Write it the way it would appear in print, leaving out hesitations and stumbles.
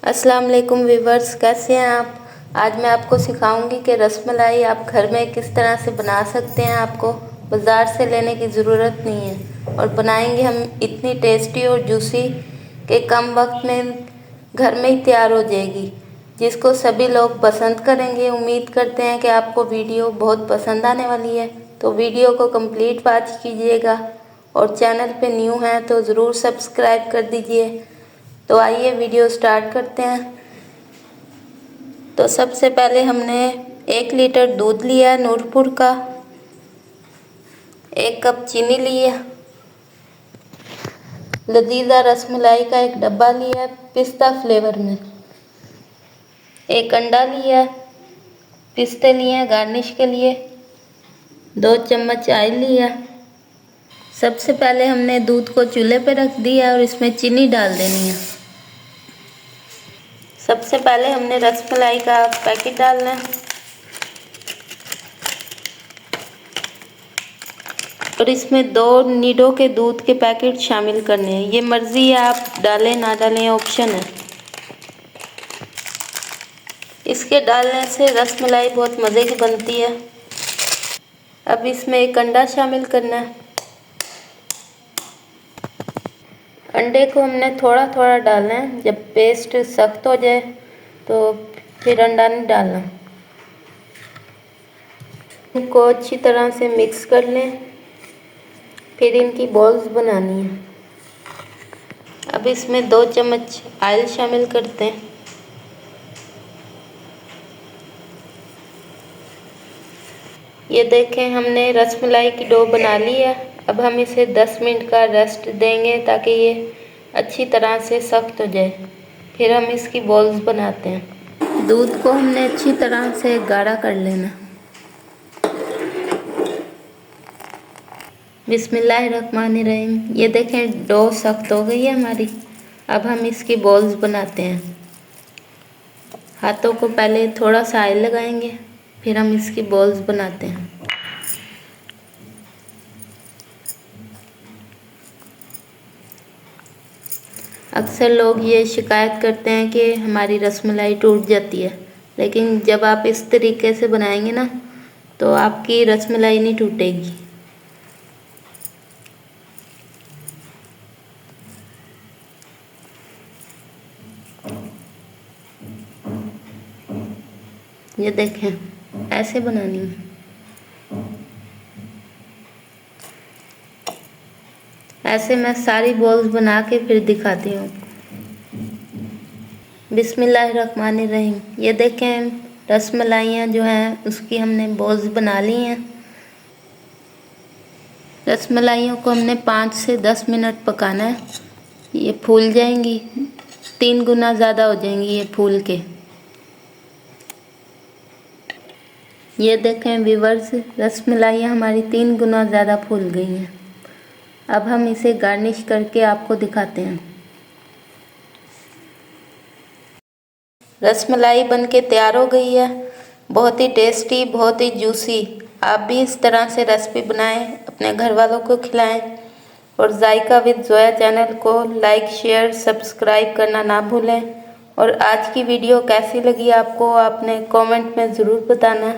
अस्सलाम वालेकुम व्यूवर्स, कैसे हैं आप। आज मैं आपको सिखाऊंगी कि रस मलाई आप घर में किस तरह से बना सकते हैं। आपको बाज़ार से लेने की ज़रूरत नहीं है और बनाएंगे हम इतनी टेस्टी और जूसी कि कम वक्त में घर में ही तैयार हो जाएगी, जिसको सभी लोग पसंद करेंगे। उम्मीद करते हैं कि आपको वीडियो बहुत पसंद आने वाली है, तो वीडियो को कंप्लीट वॉच कीजिएगा और चैनल पे न्यू हैं तो ज़रूर सब्सक्राइब कर दीजिए। तो आइए वीडियो स्टार्ट करते हैं। तो सबसे पहले हमने 1 लीटर दूध लिया नूरपुर का, 1 कप चीनी लिया, लजीजा रसमलाई का 1 डब्बा लिया पिस्ता फ्लेवर में, 1 अंडा लिया, पिस्ते लिए गार्निश के लिए, 2 चम्मच ऑयल लिया। सबसे पहले हमने दूध को चूल्हे पे रख दिया और इसमें चीनी डाल देनी है। सबसे पहले हमने रसमलाई का पैकेट डालना है और इसमें 2 नीडो के दूध के पैकेट शामिल करने हैं। ये मर्ज़ी है, आप डालें ना डालें, ऑप्शन है। इसके डालने से रसमलाई बहुत मज़े की बनती है। अब इसमें 1 अंडा शामिल करना है। अंडे को हमने थोड़ा थोड़ा डालना है, जब पेस्ट सख्त हो जाए तो फिर अंडा नहीं डालना। इनको अच्छी तरह से मिक्स कर लें, फिर इनकी बॉल्स बनानी है। अब इसमें 2 चम्मच ऑयल शामिल करते हैं। ये देखें, हमने रसमलाई की डो बना ली है। अब हम इसे 10 मिनट का रेस्ट देंगे ताकि ये अच्छी तरह से सख्त हो जाए, फिर हम इसकी बॉल्स बनाते हैं। दूध को हमने अच्छी तरह से गाढ़ा कर लेना। बिस्मिल्लाहिर्रहमानिर्रहीम। ये देखें, डो सख्त हो गई है हमारी। अब हम इसकी बॉल्स बनाते हैं। हाथों को पहले थोड़ा सा ऑयल लगाएंगे, फिर हम इसकी बॉल्स बनाते हैं। अक्सर लोग ये शिकायत करते हैं कि हमारी रसमलाई टूट जाती है, लेकिन जब आप इस तरीके से बनाएंगे ना तो आपकी रसमलाई नहीं टूटेगी। ये देखें, ऐसे बनानी है। ऐसे मैं सारी बॉल्स बना के फिर दिखाती हूँ। बिस्मिल्लाहिर्रहमानिर्रहीम। ये देखें, रसमलाइयाँ जो हैं उसकी हमने बॉल्स बना ली हैं। रसमलाइयों को हमने 5 से 10 मिनट पकाना है। ये फूल जाएंगी, 3 गुना ज़्यादा हो जाएंगी ये फूल के। ये देखें व्यूअर्स, रसमलाइयाँ हमारी 3 गुना ज़्यादा फूल गई हैं। अब हम इसे गार्निश करके आपको दिखाते हैं। रसमलाई बनके तैयार हो गई है, बहुत ही टेस्टी, बहुत ही जूसी। आप भी इस तरह से रेसिपी बनाएं, अपने घर वालों को खिलाएं और जायका विद जोया चैनल को लाइक, शेयर, सब्सक्राइब करना ना भूलें। और आज की वीडियो कैसी लगी आपको, आपने कमेंट में ज़रूर बताना।